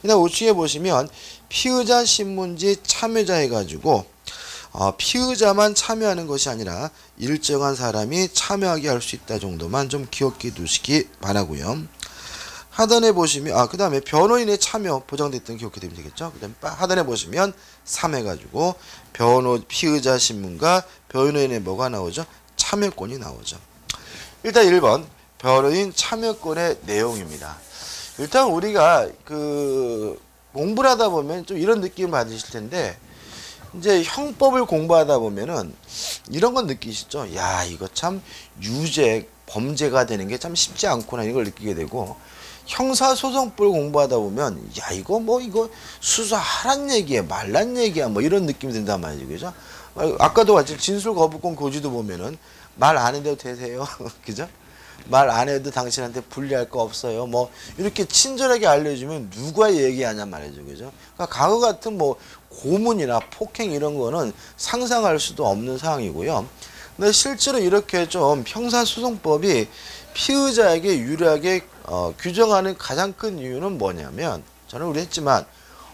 그다음 우측에 보시면 피의자 신문지 참여자 해가지고 피의자만 참여하는 것이 아니라 일정한 사람이 참여하게 할 수 있다 정도만 좀 기억해 두시기 바라고요. 하단에 보시면 그 다음에 변호인의 참여 보장됐던 기억해 두면 되겠죠. 그 다음에 하단에 보시면 3 해가지고 피의자 신문과 변호인의 뭐가 나오죠? 참여권이 나오죠. 일단 1번 변호인 참여권의 내용입니다. 일단 우리가 공부를 하다 보면 좀 이런 느낌 받으실 텐데 이제 형법을 공부하다 보면은 이런 건 느끼시죠? 야, 이거 참 범죄가 되는 게 참 쉽지 않구나 이걸 느끼게 되고 형사소송법을 공부하다 보면 야, 이거 수사하란 얘기야 말란 얘기야 뭐 이런 느낌이 든단 말이죠. 그죠? 아까도 같이 진술 거부권 고지도 보면은 말 안 해도 되세요. 그죠? 말 안 해도 당신한테 불리할 거 없어요. 뭐 이렇게 친절하게 알려주면 누가 얘기하냐 말이죠. 그죠? 그러니까 과거 같은 뭐 고문이나 폭행 이런 거는 상상할 수도 없는 상황이고요. 근데 실제로 이렇게 좀 형사소송법이 피의자에게 유리하게 규정하는 가장 큰 이유는 뭐냐면 저는 우리 했지만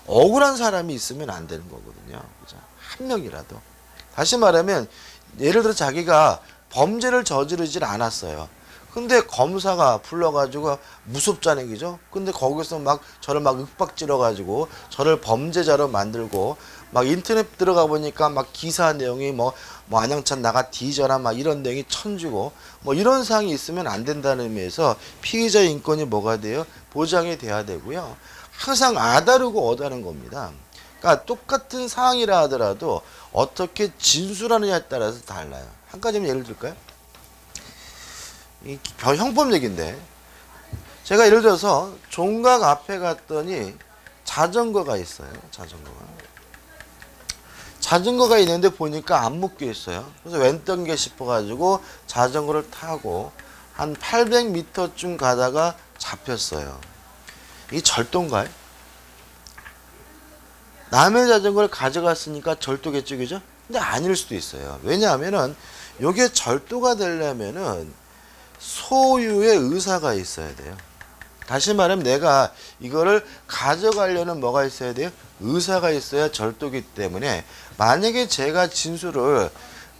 억울한 사람이 있으면 안 되는 거거든요. 그죠? 한 명이라도. 다시 말하면 예를 들어 자기가 범죄를 저지르질 않았어요. 근데 검사가 불러가지고 무섭잖아요. 그죠? 근데 거기서 저를 윽박질러가지고 저를 범죄자로 만들고 인터넷 들어가 보니까 기사 내용이 안양찬 나가 뒤져라 이런 내용이 천주고 이런 사항이 있으면 안 된다는 의미에서 피의자 인권이 뭐가 돼요? 보장이 돼야 되고요. 항상 아다르고 어다른 겁니다. 그러니까 똑같은 사항이라 하더라도 어떻게 진술하느냐에 따라서 달라요. 한 가지만 예를 들까요? 형법 얘기인데 제가 예를 들어서 종각 앞에 갔더니 자전거가 있어요. 자전거가 있는데 보니까 안 묶여 있어요. 그래서 웬 떤게 싶어가지고 자전거를 타고 한 800m쯤 가다가 잡혔어요. 이 절도인가요? 남의 자전거를 가져갔으니까 절도겠죠, 그죠? 근데 아닐 수도 있어요. 왜냐하면은 요게 절도가 되려면은 소유의 의사가 있어야 돼요. 다시 말하면 내가 이거를 가져가려는 뭐가 있어야 돼요? 의사가 있어야 절도기 때문에 만약에 제가 진술을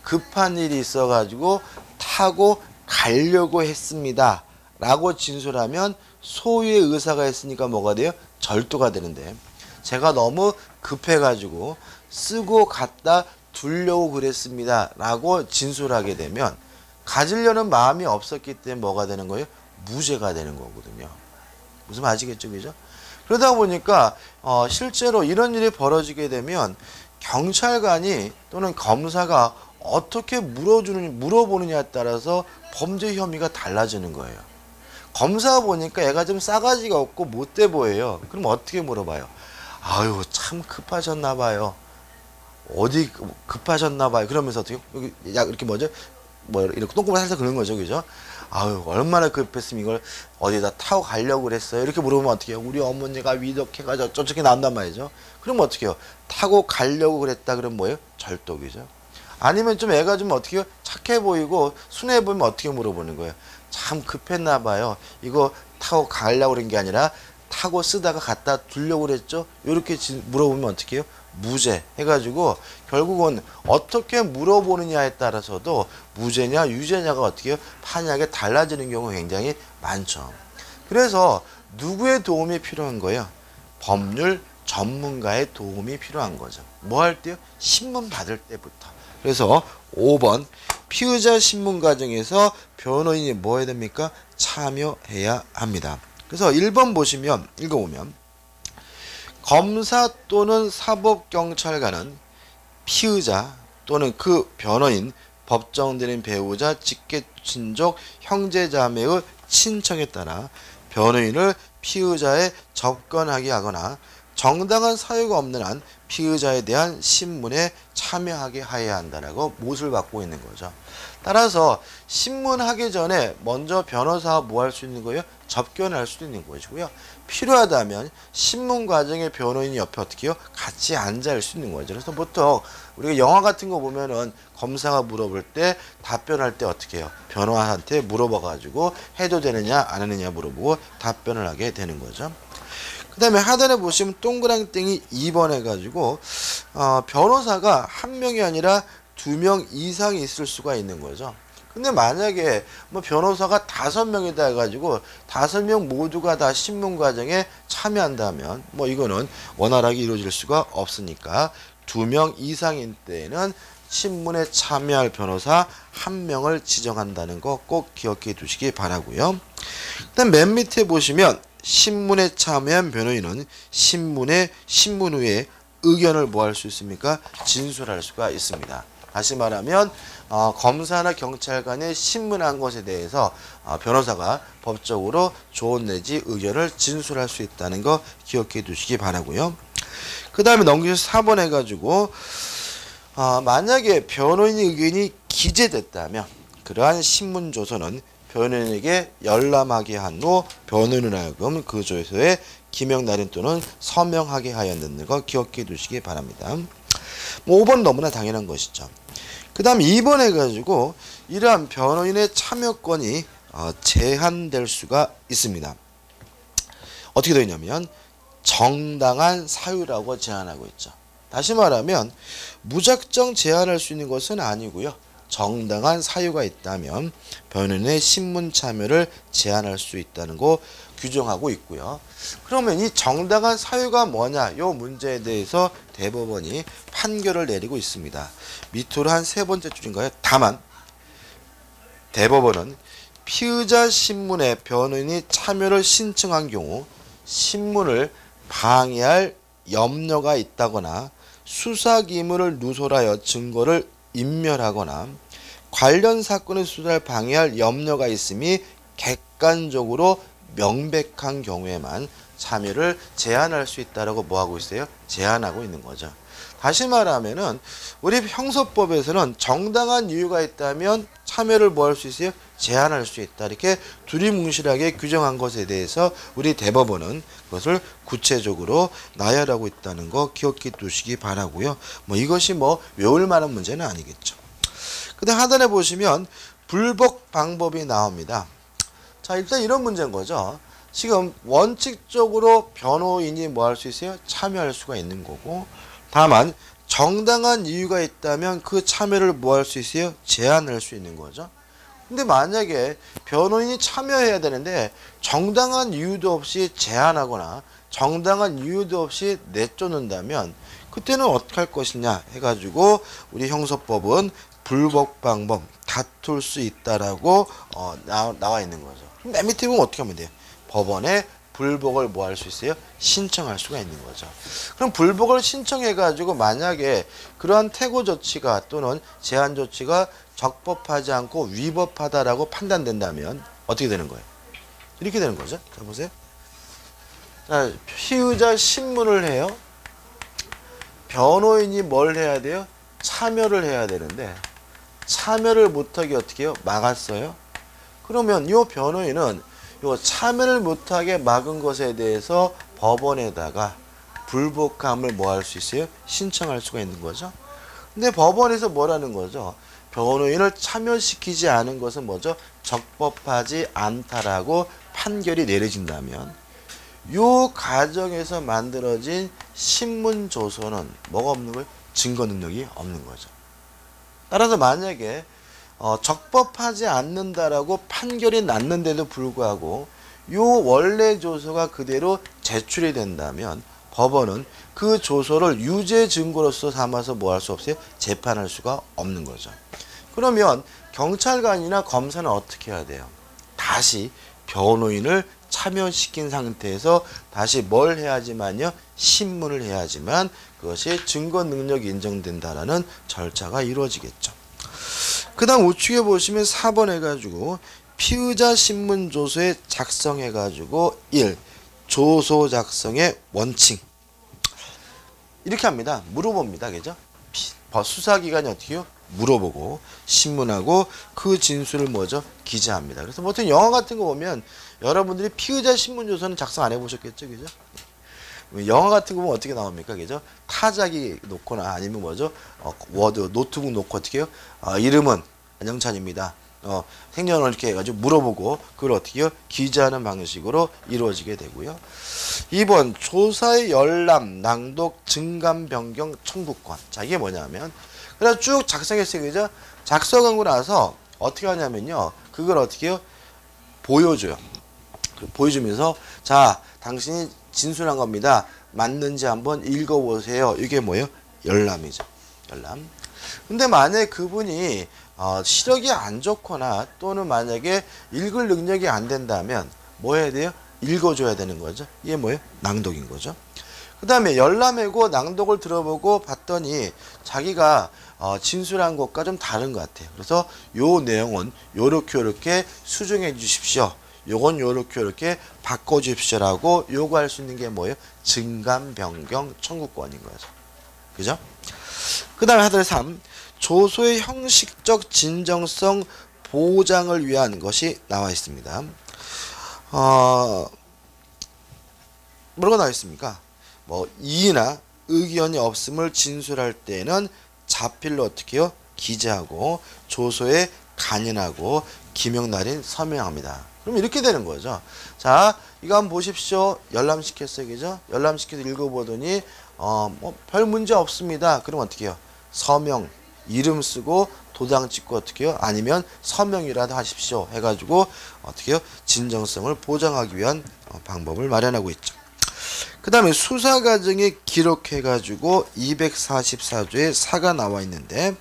급한 일이 있어가지고 타고 가려고 했습니다 라고 진술하면 소유의 의사가 있으니까 뭐가 돼요? 절도가 되는데 제가 너무 급해가지고 쓰고 갖다 두려고 그랬습니다 라고 진술하게 되면 가지려는 마음이 없었기 때문에 뭐가 되는 거예요? 무죄가 되는 거거든요. 무슨 아시겠죠, 그죠? 그러다 보니까 실제로 이런 일이 벌어지게 되면 경찰관이 또는 검사가 어떻게 물어보느냐에 따라서 범죄 혐의가 달라지는 거예요. 검사 보니까 얘가 좀 싸가지가 없고 못돼 보여요. 그럼 어떻게 물어봐요? 아유, 참 급하셨나 봐요. 어디 급하셨나 봐요. 그러면서 어떻게 이렇게 뭐죠? 뭐 이렇게 똥꼬를 살짝 그런 거죠, 그죠? 아유, 얼마나 급했으면 이걸 어디다 타고 가려고 그랬어요. 이렇게 물어보면 어떻게 해요? 우리 어머니가 위독해가지고 저쪽에 나온단 말이죠. 그럼 어떻게 해요? 타고 가려고 그랬다 그러면 뭐예요? 절도이죠. 아니면 좀 애가 좀 어떻게 해요? 착해 보이고 순해 보이면 어떻게 물어보는 거예요? 참 급했나 봐요. 이거 타고 가려고 그런 게 아니라 타고 쓰다가 갖다 두려고 그랬죠? 이렇게 물어보면 어떻게 해요? 무죄 해가지고 결국은 어떻게 물어보느냐에 따라서도 무죄냐 유죄냐가 어떻게 해요? 판약에 달라지는 경우가 굉장히 많죠. 그래서 누구의 도움이 필요한 거예요? 법률 전문가의 도움이 필요한 거죠. 뭐 할 때요? 신문 받을 때부터. 그래서 5번 피의자 신문 과정에서 변호인이 뭐 해야 됩니까? 참여해야 합니다. 그래서 1번 보시면 읽어보면 검사 또는 사법경찰관은 피의자 또는 그 변호인, 법정대리인 배우자, 직계친족, 형제자매의 신청에 따라 변호인을 피의자에 접견하게 하거나 정당한 사유가 없는 한 피의자에 대한 신문에 참여하게 해야 한다라고 못을 받고 있는 거죠. 따라서 신문하기 전에 먼저 변호사와 뭐 할 수 있는 거예요? 접견할 수도 있는 것이고요. 필요하다면 신문 과정에 변호인이 옆에 어떻게 해요? 같이 앉아 있을 수 있는 거죠. 그래서 보통 우리가 영화 같은 거 보면은 검사가 물어볼 때 답변할 때 어떻게 해요? 변호사한테 물어봐 가지고 해도 되느냐 안 하느냐 물어보고 답변을 하게 되는 거죠. 그 다음에 하단에 보시면 동그랑땡이 2번 해가지고 변호사가 한 명이 아니라 2명 이상이 있을 수가 있는 거죠. 근데 만약에 뭐 변호사가 5명이다 해가지고 5명 모두가 다 신문 과정에 참여한다면 뭐 이거는 원활하게 이루어질 수가 없으니까 2명 이상인 때에는 신문에 참여할 변호사 1명을 지정한다는 거 꼭 기억해 두시기 바라고요. 일단 맨 밑에 보시면 신문에 참여한 변호인은 신문 후에 의견을 뭐 할 수 있습니까? 진술할 수가 있습니다. 다시 말하면 검사나 경찰관이 신문한 것에 대해서 변호사가 법적으로 조언 내지 의견을 진술할 수 있다는 거 기억해 두시기 바라고요. 그 다음에 넘기셔서 4번 해가지고 만약에 변호인의 의견이 기재됐다면 그러한 신문 조서는 변호인에게 열람하게 한 후 변호인을 하여금 그 조서에 기명 날인 또는 서명하게 하였는 거 기억해 두시기 바랍니다. 뭐 5번 너무나 당연한 것이죠. 그 다음 2번 해가지고 이러한 변호인의 참여권이 제한될 수가 있습니다. 어떻게 되어 있냐면 정당한 사유라고 제한하고 있죠. 다시 말하면 무작정 제한할 수 있는 것은 아니고요. 정당한 사유가 있다면 변호인의 신문 참여를 제한할 수 있다는 거 규정하고 있고요. 그러면 이 정당한 사유가 뭐냐? 이 문제에 대해서 대법원이 판결을 내리고 있습니다. 밑으로 한 3번째 줄인가요? 다만 대법원은 피의자 신문에 변호인이 참여를 신청한 경우 신문을 방해할 염려가 있다거나 수사기물을 누설하여 증거를 인멸하거나 관련 사건의 수사를 방해할 염려가 있음이 객관적으로 명백한 경우에만 참여를 제한할 수 있다라고 뭐 하고 있어요? 제한하고 있는 거죠. 다시 말하면은 우리 형사법에서는 정당한 이유가 있다면 참여를 뭐 할 수 있어요? 제한할 수 있다. 이렇게 두리뭉실하게 규정한 것에 대해서 우리 대법원은 그것을 구체적으로 나열하고 있다는 거 기억해 두시기 바라고요. 뭐 이것이 뭐 외울 만한 문제는 아니겠죠. 그다음 하단에 보시면 불복 방법이 나옵니다. 자, 일단 이런 문제인 거죠. 지금 원칙적으로 변호인이 뭐 할 수 있어요? 참여할 수가 있는 거고, 다만 정당한 이유가 있다면 그 참여를 뭐 할 수 있어요? 제한할 수 있는 거죠. 근데 만약에 변호인이 참여해야 되는데 정당한 이유도 없이 제한하거나 정당한 이유도 없이 내쫓는다면 그때는 어떻게 할 것이냐 해가지고 우리 형사법은 불복 방법 다툴 수 있다라고 나와 있는 거죠. 그럼 맨 밑에 보면 어떻게 하면 돼요? 법원에 불복을 뭐 할 수 있어요? 신청할 수가 있는 거죠. 그럼 불복을 신청해가지고 만약에 그러한 퇴고 조치가 또는 제한 조치가 적법하지 않고 위법하다라고 판단된다면 어떻게 되는 거예요? 이렇게 되는 거죠. 자, 보세요. 자, 피의자 신문을 해요. 변호인이 뭘 해야 돼요? 참여를 해야 되는데 참여를 못하게 어떻게 해요? 막았어요. 그러면 이 변호인은 요 참여를 못하게 막은 것에 대해서 법원에다가 불복함을 뭐 할 수 있어요? 신청할 수가 있는 거죠. 근데 법원에서 뭐라는 거죠? 변호인을 참여시키지 않은 것은 뭐죠? 적법하지 않다라고 판결이 내려진다면 요 과정에서 만들어진 신문 조서는 뭐가 없는 거예요? 증거 능력이 없는 거죠. 따라서 만약에 적법하지 않는다라고 판결이 났는데도 불구하고 요 원래 조서가 그대로 제출이 된다면 법원은 그 조서를 유죄 증거로서 삼아서 뭐 할 수 없어요? 재판할 수가 없는 거죠. 그러면 경찰관이나 검사는 어떻게 해야 돼요? 다시 변호인을 참여시킨 상태에서 다시 뭘 해야지만요? 신문을 해야지만 그것이 증거 능력이 인정된다라는 절차가 이루어지겠죠. 그 다음 우측에 보시면 4번 해가지고 피의자 신문 조서에 작성해가지고 1. 조서 작성의 원칙. 이렇게 합니다. 물어봅니다. 그죠? 수사기관이 어떻게 해요? 물어보고 신문하고 그 진술을 뭐죠? 기재합니다. 그래서 보통 영화 같은 거 보면 여러분들이 피의자 신문 조서는 작성 안 해보셨겠죠? 그죠? 영화 같은 거 보면 어떻게 나옵니까? 그죠? 타자기 놓거나 아니면 뭐죠? 워드, 노트북 놓고 어떻게 해요? 이름은 안영찬입니다. 생년을 이렇게 해가지고 물어보고 그걸 어떻게 해요? 기재하는 방식으로 이루어지게 되고요. 2번 조사의 열람, 낭독, 증감, 변경, 청구권. 자, 이게 뭐냐면 그래서 쭉 작성했어요. 그죠? 작성하고 나서 어떻게 하냐면요. 그걸 어떻게 해요? 보여줘요. 보여주면서 자, 당신이 진술한 겁니다. 맞는지 한번 읽어보세요. 이게 뭐예요? 열람이죠. 열람. 근데 만약에 그분이 시력이 안 좋거나 또는 만약에 읽을 능력이 안 된다면 뭐 해야 돼요? 읽어줘야 되는 거죠. 이게 뭐예요? 낭독인 거죠. 그 다음에 열람하고 낭독을 들어보고 봤더니 자기가 진술한 것과 좀 다른 것 같아요. 그래서 요 내용은 요렇게 수정해 주십시오. 요건 요렇게 바꿔 주십시오라고 요구할 수 있는 게 뭐예요? 증감, 변경, 청구권인 거죠. 그죠? 그 다음에 하단 3. 조소의 형식적 진정성 보장을 위한 것이 나와 있습니다. 뭐라고 나와 있습니까? 뭐 이의나 의견이 없음을 진술할 때는 자필로 어떻게 해요? 기재하고 조소에 간인하고 기명날인 서명합니다. 그럼 이렇게 되는 거죠. 자, 이거 한번 보십시오. 열람시켰어요. 그죠? 열람시켜서 읽어보더니 뭐 별 문제 없습니다. 그럼 어떻게 해요? 서명, 이름 쓰고 도장 찍고 어떻게 해요? 아니면 서명이라도 하십시오. 해가지고 어떻게 해요? 진정성을 보장하기 위한 방법을 마련하고 있죠. 그 다음에 수사 과정에 기록해가지고 244조에 4가 나와 있는데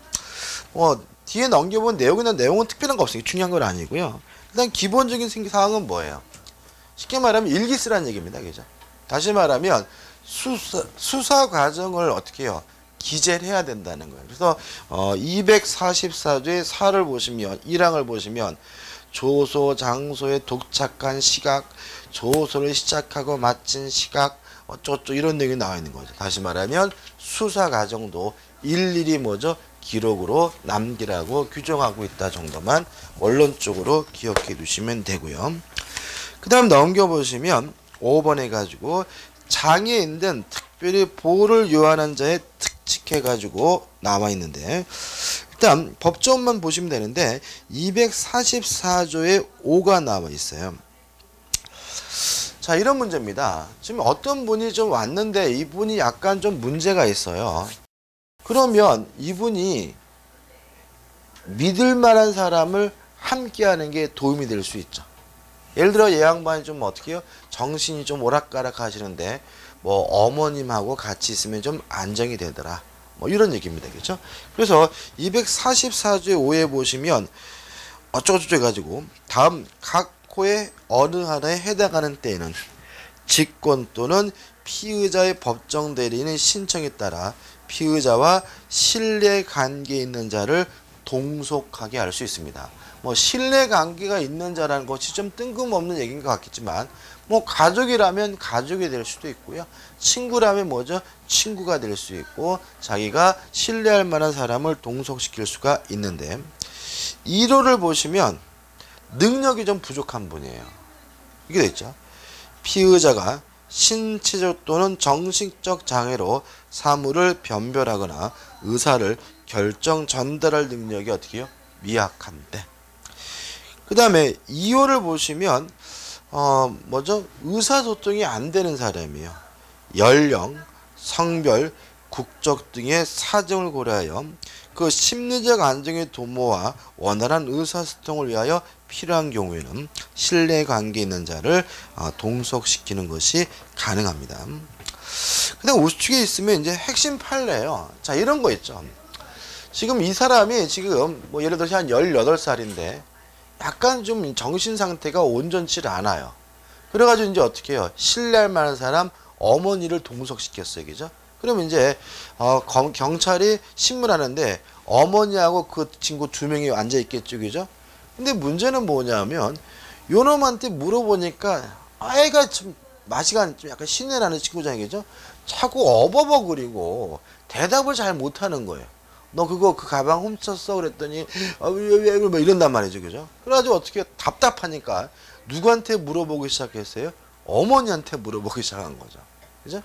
뒤에 넘겨본 내용은 특별한 거 없어요. 중요한 건 아니고요. 일단 기본적인 사항은 뭐예요? 쉽게 말하면 일기 쓰라는 얘기입니다. 그죠? 다시 말하면 수사 과정을 어떻게 해요? 기재를 해야 된다는 거예요. 그래서 244조의 4를 보시면 1항을 보시면 조소 장소에 도착한 시각, 조소를 시작하고 마친 시각 어쩌고저쩌고 이런 내용이 나와 있는 거죠. 다시 말하면 수사 과정도 일일이 뭐죠? 기록으로 남기라고 규정하고 있다 정도만 원론적으로 기억해 두시면 되고요. 그 다음 넘겨보시면 5번 해가지고 장애인 등 특별히 보호를 요하는 자의 특칙 해가지고 나와 있는데, 일단 법조문만 보시면 되는데 244조에 5가 나와 있어요. 자, 이런 문제입니다. 지금 어떤 분이 좀 왔는데 이분이 약간 좀 문제가 있어요. 그러면 이분이 믿을 만한 사람을 함께 하는 게 도움이 될 수 있죠. 예를 들어 이 양반이 좀 어떻게 해요? 정신이 좀 오락가락 하시는데 뭐 어머님하고 같이 있으면 좀 안정이 되더라. 뭐 이런 얘기입니다. 그렇죠? 그래서 244조의 5에 보시면 어쩌고저쩌고 해가지고 다음 각 호의 어느 하나에 해당하는 때에는 직권 또는 피의자의 법정 대리인의 신청에 따라 피의자와 신뢰 관계에 있는 자를 동속하게 할 수 있습니다. 뭐 신뢰 관계가 있는 자라는 것이 좀 뜬금없는 얘기인 것 같겠지만, 뭐 가족이라면 가족이 될 수도 있고요. 친구라면 뭐죠? 친구가 될 수 있고, 자기가 신뢰할 만한 사람을 동속시킬 수가 있는데, 1호를 보시면 능력이 좀 부족한 분이에요. 이게 됐죠. 피의자가 신체적 또는 정신적 장애로 사물을 변별하거나 의사를 결정 전달할 능력이 어떻게 해요? 미약한데. 그 다음에 2호를 보시면 뭐죠? 의사소통이 안 되는 사람이에요. 연령, 성별, 국적 등의 사정을 고려하여 그 심리적 안정의 도모와 원활한 의사소통을 위하여 필요한 경우에는 신뢰관계 있는 자를 동석시키는 것이 가능합니다. 그다음 우측에 있으면 이제 핵심 판례예요. 자, 이런 거 있죠. 지금 이 사람이 지금 뭐 예를 들어서 한 18살인데 약간 좀 정신 상태가 온전치 않아요. 그래가지고 이제 어떻게 해요? 신뢰할 만한 사람 어머니를 동석시켰어요. 그죠? 그러면 이제 경찰이 신문하는데 어머니하고 그 친구 2명이 앉아 있겠죠. 그죠? 근데 문제는 뭐냐면 요놈한테 물어보니까 애가 좀 맛이가 좀 약간 신내나는 친구잖아요. 그죠? 자꾸 어버버거리고 대답을 잘 못하는 거예요. 너 그거 그 가방 훔쳤어? 그랬더니 왜 뭐 이런단 말이죠. 그죠? 그래가지고 어떻게 답답하니까 누구한테 물어보기 시작했어요? 어머니한테 물어보기 시작한 거죠. 그죠?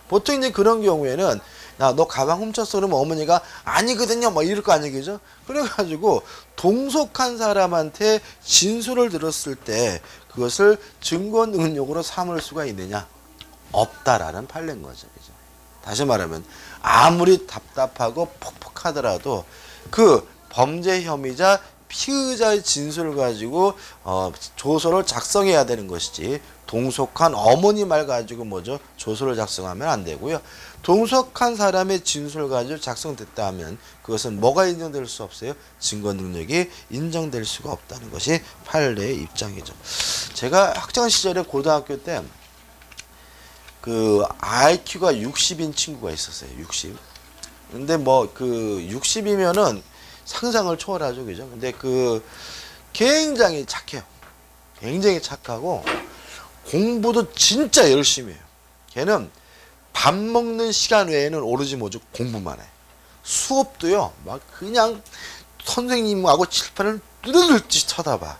보통 이제 그런 경우에는 야, 너 가방 훔쳤어? 그러면 어머니가 아니거든요. 뭐 이럴 거 아니에요. 그죠? 그래가지고 동석한 사람한테 진술을 들었을 때 그것을 증거 능력으로 삼을 수가 있느냐? 없다라는 판례인 거죠. 그죠? 다시 말하면 아무리 답답하고 퍽퍽하더라도 그 범죄 혐의자 피의자의 진술을 가지고 조서를 작성해야 되는 것이지 동석한 어머니 말 가지고 뭐죠? 조서를 작성하면 안 되고요. 동석한 사람의 진술을 가지고 작성됐다 하면 그것은 뭐가 인정될 수 없어요? 증거 능력이 인정될 수가 없다는 것이 판례의 입장이죠. 제가 학창 시절에 고등학교 때 그 IQ가 60인 친구가 있었어요. 60. 근데 뭐 그 60이면은 상상을 초월하죠. 그죠? 근데 그 굉장히 착해요. 굉장히 착하고 공부도 진짜 열심히 해요. 걔는 밥 먹는 시간 외에는 오로지 뭐죠? 공부만 해. 수업도요. 막 그냥 선생님하고 칠판을 뚫어들듯이 쳐다봐.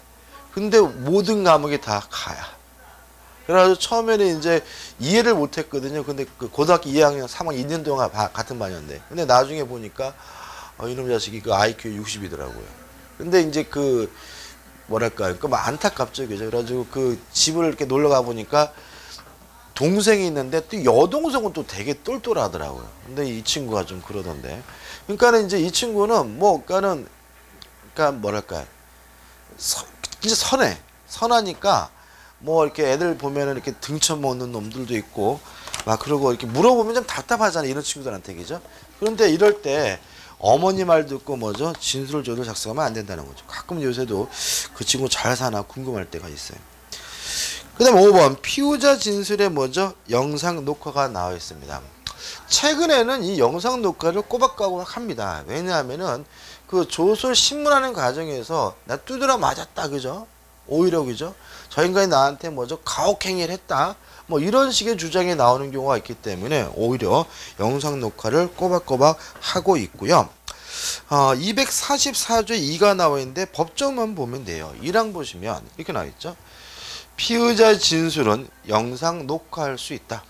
근데 모든 과목이 다 가야. 그래가지고 처음에는 이제 이해를 못했거든요. 근데 그 고등학교 2학년, 3학년 2년 동안 같은 반이었는데, 근데 나중에 보니까 이놈 자식이 그 IQ 60이더라고요. 근데 이제 그 뭐랄까, 그 안타깝죠, 그죠? 그래가지고 그 집을 이렇게 놀러 가 보니까 동생이 있는데 또 여동생은 또 되게 똘똘하더라고요. 근데 이 친구가 좀 그러던데. 그러니까는 이제 이 친구는 그러니까 뭐랄까, 진짜 선하니까. 뭐 이렇게 애들 보면은 이렇게 등쳐먹는 놈들도 있고 막 그러고 이렇게 물어보면 좀 답답하잖아요. 이런 친구들한테. 그죠? 그런데 이럴 때 어머니 말 듣고 뭐죠? 진술 조를 작성하면 안 된다는 거죠. 가끔 요새도 그 친구 잘 사나 궁금할 때가 있어요. 그 다음 5번 피의자 진술에 뭐죠? 영상 녹화가 나와 있습니다. 최근에는 이 영상 녹화를 꼬박꼬박 합니다. 왜냐하면은 그 조설 신문하는 과정에서 나 두드려 맞았다. 그죠? 오히려 그죠? 저 인간이 나한테 뭐죠? 가혹행위를 했다. 뭐 이런 식의 주장이 나오는 경우가 있기 때문에 오히려 영상 녹화를 꼬박꼬박 하고 있고요. 244조에 2가 나와 있는데 법정만 보면 돼요. 1항 보시면 이렇게 나와 있죠. 피의자 진술은 영상 녹화할 수 있다.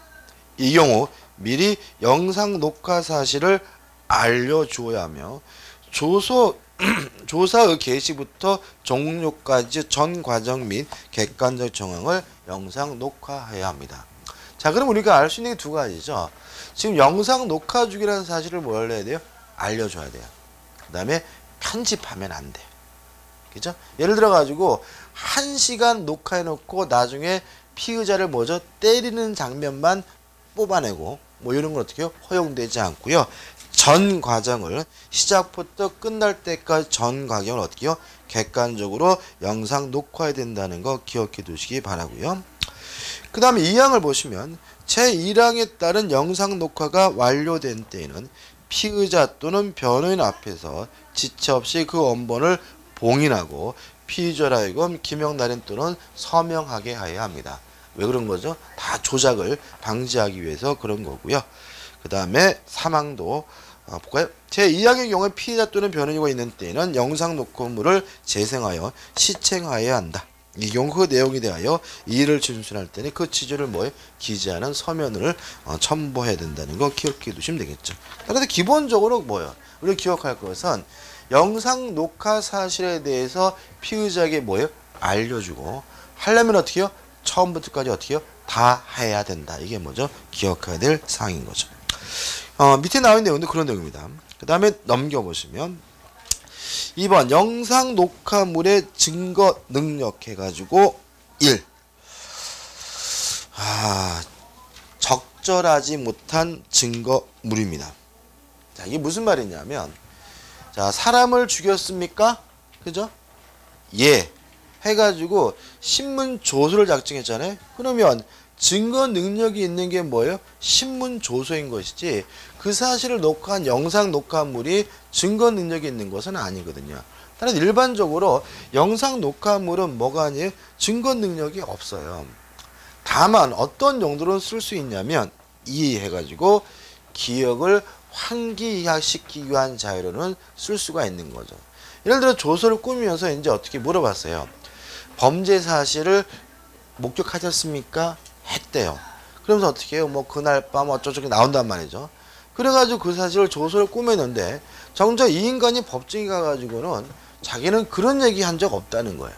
이 경우 미리 영상 녹화 사실을 알려주어야 하며 조사의 개시부터 종료까지 전 과정 및 객관적 정황을 영상 녹화해야 합니다. 자, 그럼 우리가 알 수 있는 게 두 가지죠. 지금 영상 녹화 중이라는 사실을 뭘 해야 돼요? 알려줘야 돼요. 그 다음에 편집하면 안 돼. 그죠? 예를 들어 가지고 1시간 녹화해 놓고 나중에 피의자를 뭐죠? 때리는 장면만 뽑아내고 뭐 이런 건 어떻게 해요? 허용되지 않고요. 전 과정을 시작부터 끝날 때까지 전 과정을 어떻게 해요? 객관적으로 영상 녹화해야 된다는 거 기억해 두시기 바라고요. 그 다음에 2항을 보시면 제1항에 따른 영상 녹화가 완료된 때에는 피의자 또는 변호인 앞에서 지체 없이 그 원본을 봉인하고 피의자로 하여금 기명 날인 또는 서명하게 하여야 합니다. 왜 그런 거죠? 다 조작을 방지하기 위해서 그런 거고요. 그 다음에 3항도 볼까요? 제2항의 경우에 피의자 또는 변호인이 있는 때에는 영상 녹화물을 재생하여 시청하여야 한다. 이 경우 그 내용에 대하여 이의를 진술할 때는 그 취지를 기재하는 서면을 첨부해야 된다는 거 기억해 두시면 되겠죠. 그래서 기본적으로 뭐예요? 우리가 기억할 것은 영상 녹화 사실에 대해서 피의자에게 뭐예요? 알려주고 하려면 어떻게 해요? 처음부터까지 어떻게 해요? 다 해야 된다. 이게 뭐죠? 기억해야 될 사항인 거죠. 밑에 나와 있는 내용도 그런 내용입니다. 그 다음에 넘겨보시면 2번 영상 녹화물의 증거 능력 해가지고 1. 적절하지 못한 증거물입니다. 자, 이게 무슨 말이냐면 자, 사람을 죽였습니까? 그죠? 예. 해가지고 신문 조서를 작성했잖아요. 그러면 증거 능력이 있는 게 뭐예요? 신문 조서인 것이지 그 사실을 녹화한 영상 녹화물이 증거 능력이 있는 것은 아니거든요. 따라서 일반적으로 영상 녹화물은 뭐가 아니에요? 증거 능력이 없어요. 다만 어떤 용도로 쓸 수 있냐면 이해해가지고 기억을 환기시키기 위한 자료로는 쓸 수가 있는 거죠. 예를 들어 조서를 꾸미면서 이제 어떻게 물어봤어요. 범죄 사실을 목격하셨습니까? 했대요. 그러면서 어떻게 해요? 뭐 그날 밤 어쩌저쩌고 나온단 말이죠. 그래가지고 그 사실을 조서를 꾸몄는데 정작 이 인간이 법정에 가가지고는 자기는 그런 얘기 한 적 없다는 거예요.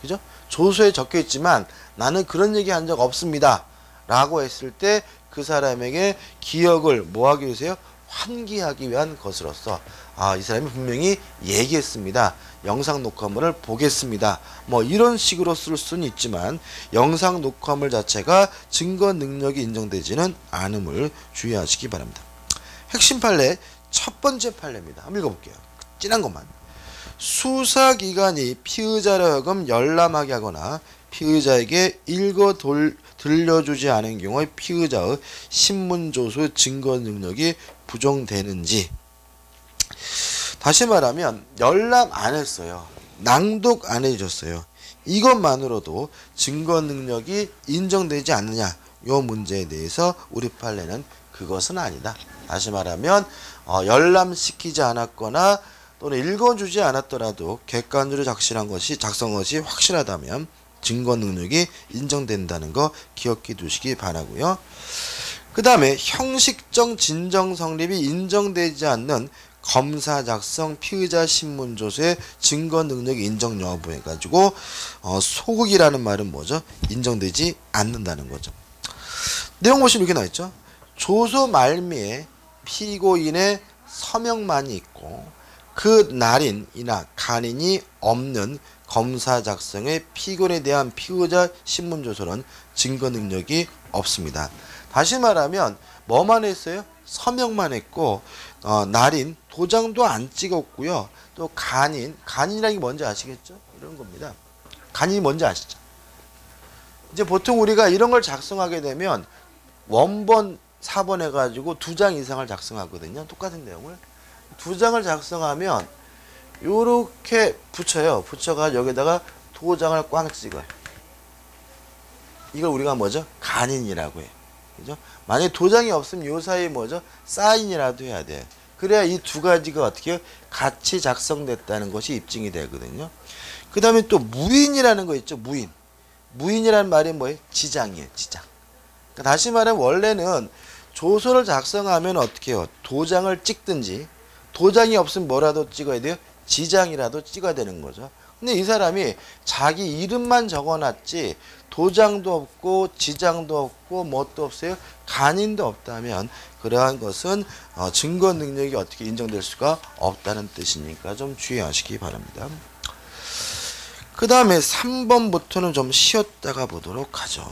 그죠? 조서에 적혀 있지만 나는 그런 얘기 한 적 없습니다. 라고 했을 때 그 사람에게 기억을 뭐 하기 위해서요? 환기하기 위한 것으로서 이 사람이 분명히 얘기했습니다. 영상 녹화물을 보겠습니다. 뭐 이런 식으로 쓸 수는 있지만 영상 녹화물 자체가 증거 능력이 인정되지는 않음을 주의하시기 바랍니다. 핵심 판례 첫 번째 판례입니다. 한번 읽어볼게요. 진한 것만. 수사기관이 피의자로 하여금 열람하게 하거나 피의자에게 들려주지 않은 경우에 피의자의 신문조서 증거 능력이 부정되는지. 다시 말하면 열람 안 했어요. 낭독 안 해줬어요. 이것만으로도 증거 능력이 인정되지 않느냐. 요 문제에 대해서 우리 판례는 그것은 아니다. 다시 말하면 열람시키지 않았거나 또는 읽어주지 않았더라도 객관적으로 작성한 것이 확실하다면 증거 능력이 인정된다는 거 기억해 두시기 바라고요. 그 다음에 형식적 진정 성립이 인정되지 않는 검사 작성 피의자 신문조서의 증거 능력 인정 여부 해가지고 소극이라는 말은 뭐죠? 인정되지 않는다는 거죠. 내용 보시면 이렇게 나와있죠. 조서 말미에 피고인의 서명만이 있고 그 날인이나 간인이 없는 검사 작성의 피고인에 대한 피의자 신문조서는 증거 능력이 없습니다. 다시 말하면 뭐만 했어요? 서명만 했고 날인 도장도 안 찍었고요. 또 간인이라는 게 뭔지 아시겠죠? 이런 겁니다. 간인이 뭔지 아시죠? 이제 보통 우리가 이런 걸 작성하게 되면 원본 4번 해가지고 2장 이상을 작성하거든요. 똑같은 내용을 2장을 작성하면 요렇게 붙여요. 붙여가 여기다가 도장을 꽝 찍어요. 이걸 우리가 뭐죠? 간인이라고 해요. 그죠? 만약에 도장이 없으면 요 사이에 뭐죠? 사인이라도 해야 돼요. 그래야 이 두 가지가 어떻게 해요? 같이 작성됐다는 것이 입증이 되거든요. 그 다음에 또 무인이라는 거 있죠. 무인. 무인이라는 말이 뭐예요? 지장이에요. 지장. 그러니까 다시 말하면 원래는 조서를 작성하면 어떻게 해요? 도장을 찍든지 도장이 없으면 뭐라도 찍어야 돼요? 지장이라도 찍어야 되는 거죠. 근데 이 사람이 자기 이름만 적어놨지 도장도 없고 지장도 없고 뭣도 없어요. 간인도 없다면 그러한 것은 증거 능력이 어떻게 인정될 수가 없다는 뜻이니까 좀 주의하시기 바랍니다. 그 다음에 3번부터는 좀 쉬었다가 보도록 하죠.